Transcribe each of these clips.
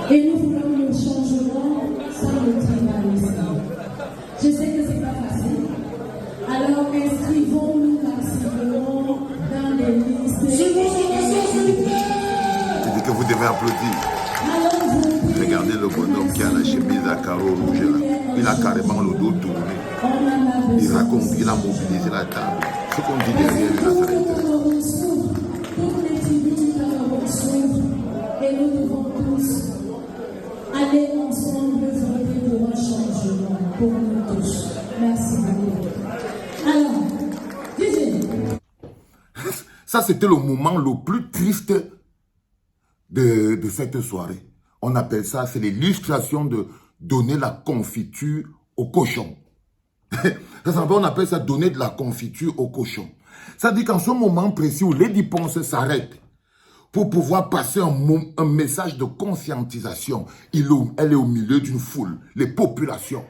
Et nous voulons le changement sans le tribalisme. Je sais que ce n'est pas facile. Alors inscrivons-nous massivement dans les listes. Je dis que vous devez applaudir. Regardez le bonhomme qui a la chemise à carreaux rouges là. Il a carrément le dos tourné. Il raconte qu'il a mobilisé la table. Ce qu'on dit derrière lui, ça s'intéresse. Toutes les tribus et nous devons tous aller ensemble voter pour un changement pour nous tous. Merci beaucoup. Alors, disez. Ça, c'était le moment le plus triste de cette soirée. On appelle ça, c'est l'illustration de donner la confiture au cochon. On appelle ça donner de la confiture au cochon. Ça dit qu'en ce moment précis où Lady Ponce s'arrête pour pouvoir passer un message de conscientisation, elle est au milieu d'une foule. Les populations,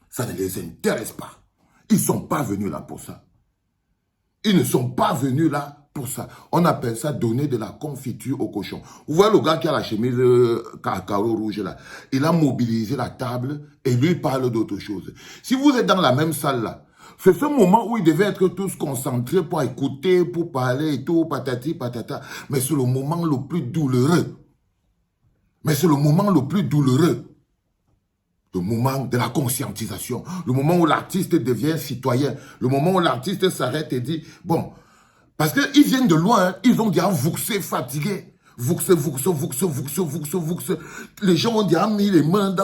ça ne les intéresse pas. Ils ne sont pas venus là pour ça. Ils ne sont pas venus là pour ça. On appelle ça donner de la confiture au cochon. Vous voyez le gars qui a la chemise carreau rouge là. Il a mobilisé la table et lui parle d'autre chose. Si vous êtes dans la même salle là, c'est ce moment où ils devaient être tous concentrés pour écouter, pour parler et tout, patati patata. Mais c'est le moment le plus douloureux. Mais c'est le moment le plus douloureux. Le moment de la conscientisation. Le moment où l'artiste devient citoyen. Le moment où l'artiste s'arrête et dit, bon, parce qu'ils viennent de loin, hein, ils ont déjà vouxé, fatigué. Vouxé. Les gens ont déjà mis les mains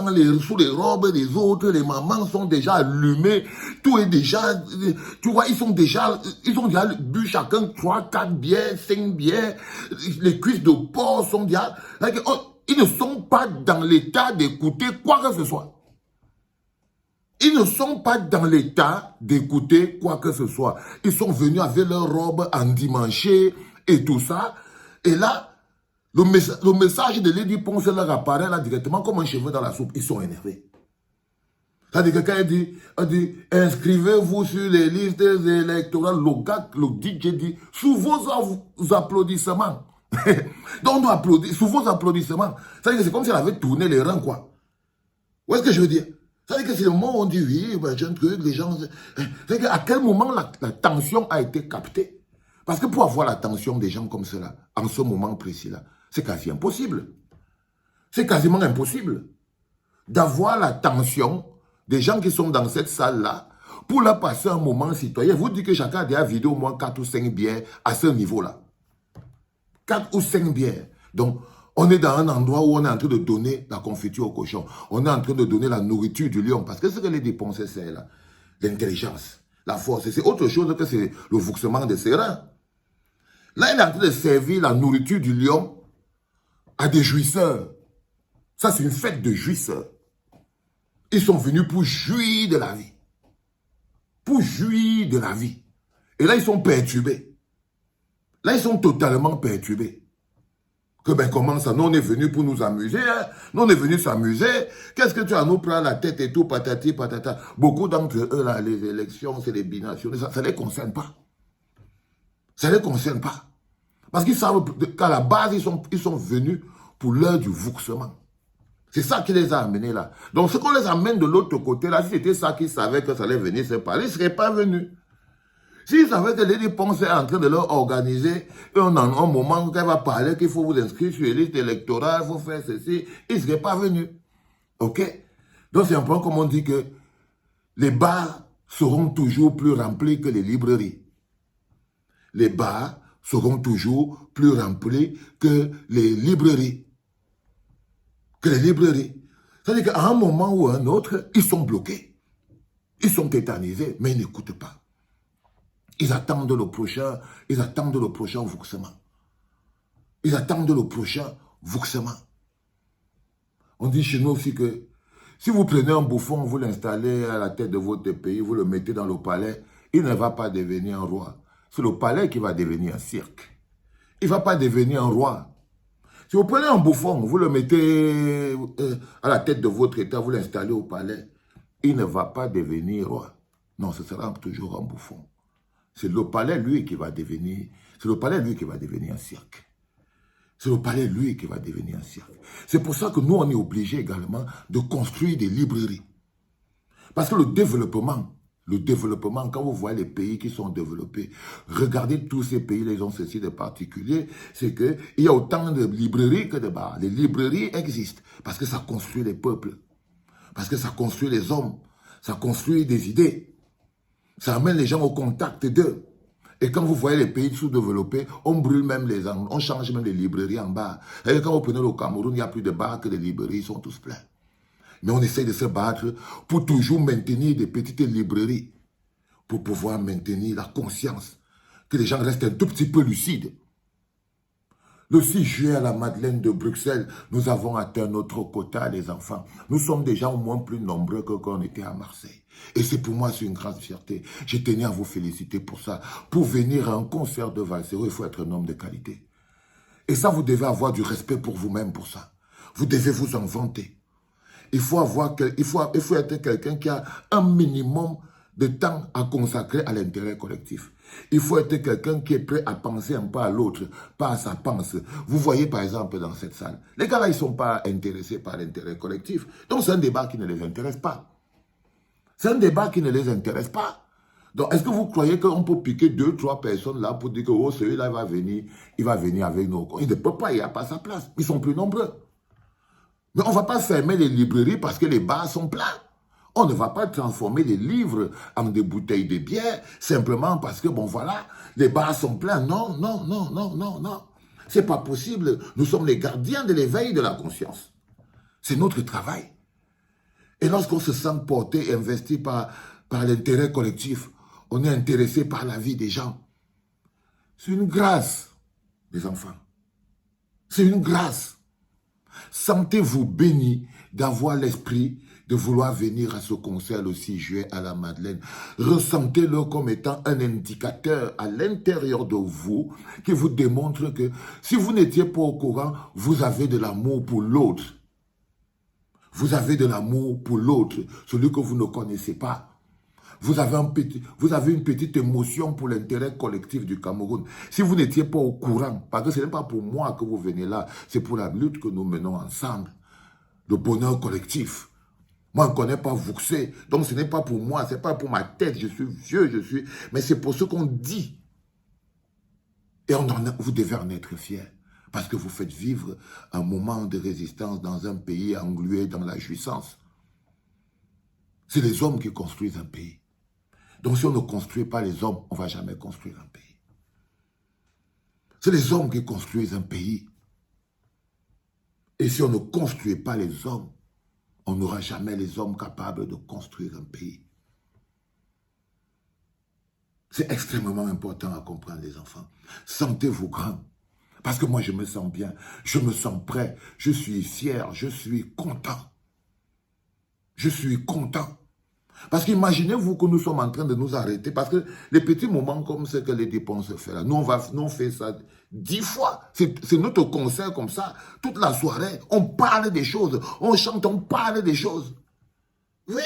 sous les robes des autres, les mamans sont déjà allumées, tout est déjà, tu vois, ils ont déjà bu chacun 3, 4 bières, 5 bières, les cuisses de porc sont déjà, ils ne sont pas dans l'état d'écouter quoi que ce soit. Ils ne sont pas dans l'état d'écouter quoi que ce soit. Ils sont venus avec leur robe endimanchée et tout ça. Et là, le message de Lady Ponce leur apparaît là directement comme un cheveu dans la soupe. Ils sont énervés. C'est-à-dire que quand elle dit inscrivez-vous sur les listes électorales, le gars, le DJ dit, sous vos applaudissements. Donc on doit applaudir, sous vos applaudissements. C'est-à-dire que c'est comme si elle avait tourné les reins, quoi. Où est-ce que je veux dire? C'est-à-dire que c'est le moment où on dit, oui, ben, j'ai un truc, les gens... C'est-à-dire qu'à quel moment la tension a été captée? Parce que pour avoir l'attention des gens comme cela, en ce moment précis-là, c'est quasi impossible. C'est quasiment impossible d'avoir l'attention des gens qui sont dans cette salle-là pour leur passer un moment citoyen. Vous dites que chacun a déjà vidé au moins 4 ou 5 bières à ce niveau-là. 4 ou 5 bières. Donc, on est dans un endroit où on est en train de donner la confiture au cochon. On est en train de donner la nourriture du lion. Parce que ce que les dépenses, c'est là, l'intelligence, la force. C'est autre chose que c'est le vouxement de ses reins. Là, il est en train de servir la nourriture du lion à des jouisseurs. Ça, c'est une fête de jouisseurs. Ils sont venus pour jouir de la vie. Pour jouir de la vie. Et là, ils sont perturbés. Là, ils sont totalement perturbés. Que ben comment ça, nous on est venus pour nous amuser, hein? Nous on est venus s'amuser, qu'est-ce que tu as nous prendre la tête et tout, patati, patata. Beaucoup d'entre eux, là, les élections, c'est les binationaux, ça ne les concerne pas. Ça ne les concerne pas. Parce qu'ils savent qu'à la base, ils sont venus pour l'heure du vouxement. C'est ça qui les a amenés là. Donc ce qu'on les amène de l'autre côté là, si c'était ça qu'ils savaient que ça allait venir se parler, ils ne seraient pas venus. S'ils savaient que Lady Ponce est en train de leur organiser un moment où elle va parler qu'il faut vous inscrire sur les listes électorales, il faut faire ceci, ils ne seraient pas venus. Ok? Donc c'est un peu comme on dit que les bars seront toujours plus remplis que les librairies. Les bars seront toujours plus remplis que les librairies. Que les librairies. C'est-à-dire qu'à un moment ou à un autre, ils sont bloqués. Ils sont tétanisés, mais ils n'écoutent pas. Ils attendent le prochain vouxement. Ils attendent le prochain vouxement. On dit chez nous aussi que si vous prenez un bouffon, vous l'installez à la tête de votre pays, vous le mettez dans le palais, il ne va pas devenir un roi. C'est le palais qui va devenir un cirque. Il ne va pas devenir un roi. Si vous prenez un bouffon, vous le mettez à la tête de votre État, vous l'installez au palais, il ne va pas devenir roi. Non, ce sera toujours un bouffon. C'est le palais, lui, qui va devenir un cirque. C'est le palais, lui, qui va devenir un cirque. C'est pour ça que nous, on est obligés également de construire des librairies. Parce que le développement, quand vous voyez les pays qui sont développés, regardez tous ces pays, ils ont ceci de particulier, c'est qu'il y a autant de librairies que de bars. Les librairies existent parce que ça construit les peuples, parce que ça construit les hommes, ça construit des idées, ça amène les gens au contact d'eux. Et quand vous voyez les pays sous-développés, on brûle même les angles, on change même les librairies en bars. Et quand vous prenez le Cameroun, il n'y a plus de bars que les librairies, ils sont tous pleins. Mais on essaie de se battre pour toujours maintenir des petites librairies, pour pouvoir maintenir la conscience, que les gens restent un tout petit peu lucides. Le 6 juillet à la Madeleine de Bruxelles, nous avons atteint notre quota, les enfants. Nous sommes déjà au moins plus nombreux que quand on était à Marseille. Et c'est pour moi, c'est une grande fierté. Je tenais à vous féliciter pour ça. Pour venir à un concert de Valsero, il faut être un homme de qualité. Et ça, vous devez avoir du respect pour vous-même pour ça. Vous devez vous en vanter. Il faut être quelqu'un qui a un minimum de temps à consacrer à l'intérêt collectif. Il faut être quelqu'un qui est prêt à penser un peu à l'autre, pas à sa pensée. Vous voyez par exemple dans cette salle, les gars là, ils ne sont pas intéressés par l'intérêt collectif. Donc c'est un débat qui ne les intéresse pas. C'est un débat qui ne les intéresse pas. Donc est-ce que vous croyez qu'on peut piquer 2, 3 personnes là pour dire que oh, celui-là il va venir avec nous? Il ne peut pas, il n'y a pas sa place. Ils sont plus nombreux. Mais on ne va pas fermer les librairies parce que les bars sont pleins. On ne va pas transformer les livres en des bouteilles de bière simplement parce que, bon voilà, les bars sont pleins. Non, non, non, non, non, non. C'est pas possible. Nous sommes les gardiens de l'éveil de la conscience. C'est notre travail. Et lorsqu'on se sent porté et investi par l'intérêt collectif, on est intéressé par la vie des gens. C'est une grâce, les enfants. C'est une grâce. Sentez-vous béni d'avoir l'esprit de vouloir venir à ce concert le 6 juillet à la Madeleine. Ressentez-le comme étant un indicateur à l'intérieur de vous qui vous démontre que si vous n'étiez pas au courant, vous avez de l'amour pour l'autre. Vous avez de l'amour pour l'autre, celui que vous ne connaissez pas. Vous avez une petite émotion pour l'intérêt collectif du Cameroun. Si vous n'étiez pas au courant, parce que ce n'est pas pour moi que vous venez là, c'est pour la lutte que nous menons ensemble. Le bonheur collectif. Moi, je ne connais pas Vuxé, donc ce n'est pas pour moi, ce n'est pas pour ma tête, je suis vieux, mais c'est pour ce qu'on dit. Et vous devez en être fiers, parce que vous faites vivre un moment de résistance dans un pays englué dans la jouissance. C'est les hommes qui construisent un pays. Donc si on ne construit pas les hommes, on ne va jamais construire un pays. C'est les hommes qui construisent un pays. Et si on ne construit pas les hommes, on n'aura jamais les hommes capables de construire un pays. C'est extrêmement important à comprendre, les enfants. Sentez-vous grand. Parce que moi, je me sens bien, je me sens prêt, je suis fier, je suis content. Je suis content. Parce qu'imaginez-vous que nous sommes en train de nous arrêter, parce que les petits moments comme ce que les dépenses font là, nous on fait ça 10 fois. C'est notre concert comme ça, toute la soirée, on parle des choses, on chante, on parle des choses. Oui.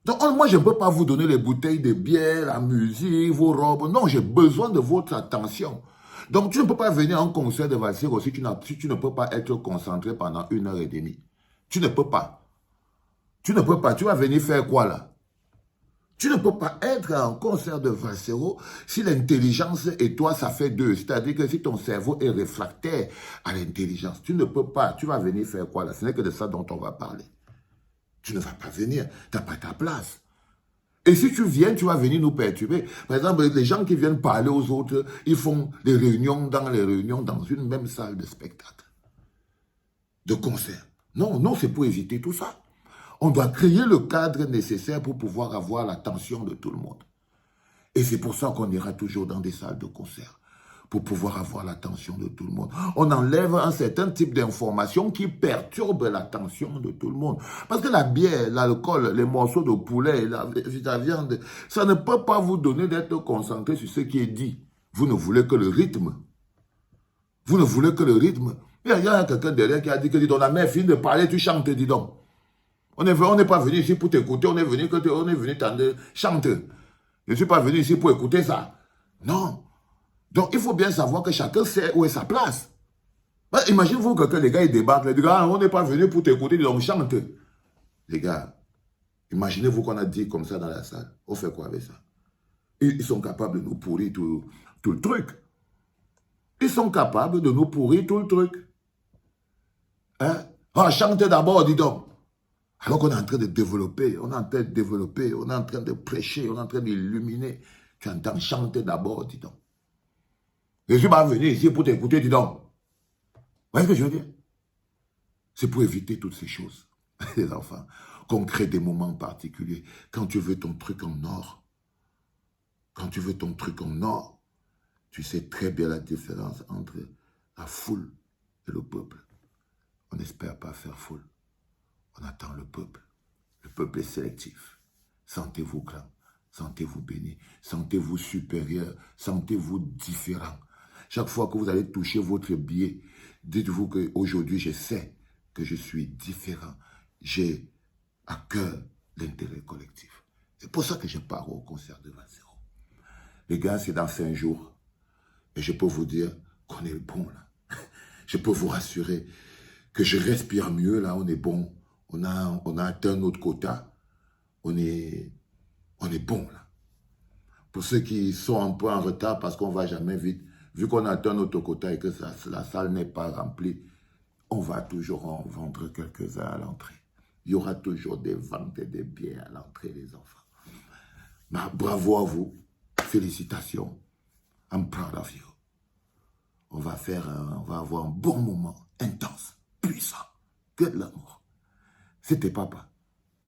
Donc moi je ne peux pas vous donner les bouteilles de bière, la musique, vos robes. Non, j'ai besoin de votre attention. Donc tu ne peux pas venir à un concert de Valsero si tu ne peux pas être concentré pendant 1h30. Tu ne peux pas. Tu ne peux pas. Tu vas venir faire quoi là? Tu ne peux pas être à un concert de Valsero si l'intelligence et toi, ça fait 2. C'est-à-dire que si ton cerveau est réfractaire à l'intelligence, tu ne peux pas. Tu vas venir faire quoi là? Ce n'est que de ça dont on va parler. Tu ne vas pas venir. Tu n'as pas ta place. Et si tu viens, tu vas venir nous perturber. Par exemple, les gens qui viennent parler aux autres, ils font des réunions dans une même salle de spectacle, de concert. Non, non, c'est pour éviter tout ça. On doit créer le cadre nécessaire pour pouvoir avoir l'attention de tout le monde. Et c'est pour ça qu'on ira toujours dans des salles de concert, pour pouvoir avoir l'attention de tout le monde. On enlève un certain type d'information qui perturbe l'attention de tout le monde. Parce que la bière, l'alcool, les morceaux de poulet, la viande, ça ne peut pas vous donner d'être concentré sur ce qui est dit. Vous ne voulez que le rythme. Vous ne voulez que le rythme. Il y a quelqu'un derrière qui a dit que, dis donc, la mère finit de parler, tu chantes, dis donc. On n'est pas venu ici pour t'écouter, on est venu t'entendre. Chante. Je ne suis pas venu ici pour écouter ça. Non. Donc, il faut bien savoir que chacun sait où est sa place. Imaginez-vous que les gars, ils débarquent. Les gars, on n'est pas venu pour t'écouter, donc chante. Les gars, imaginez-vous qu'on a dit comme ça dans la salle. On fait quoi avec ça? Ils sont capables de nous pourrir tout le truc. Ils sont capables de nous pourrir tout le truc. Hein? Ah, chantez d'abord, dis donc. Alors qu'on est en train de développer, on est en train de prêcher, on est en train d'illuminer. Tu entends chanter d'abord, dis donc. Je suis pas venu ici pour t'écouter, dis donc. Vous voyez ce que je veux dire? C'est pour éviter toutes ces choses, les enfants, qu'on crée des moments particuliers. Quand tu veux ton truc en or, tu sais très bien la différence entre la foule et le peuple. On n'espère pas faire foule. On attend le peuple. Le peuple est sélectif. Sentez-vous grand, sentez-vous béni, sentez-vous supérieur, sentez-vous différent. Chaque fois que vous allez toucher votre billet, dites-vous qu'aujourd'hui, je sais que je suis différent. J'ai à cœur l'intérêt collectif. C'est pour ça que je pars au concert de 20-0. Les gars, c'est dans 5 jours. Et je peux vous dire qu'on est bon là. Je peux vous rassurer que je respire mieux là, on est bon. On a atteint notre quota. On est bon là. Pour ceux qui sont un peu en retard parce qu'on ne va jamais vite, vu qu'on a atteint notre quota et que la salle n'est pas remplie, on va toujours en vendre quelques-uns à l'entrée. Il y aura toujours des ventes et des billets à l'entrée, les enfants. Mais bravo à vous. Félicitations. I'm proud of you. On va avoir un bon moment intense, puissant, que de l'amour. C'était papa.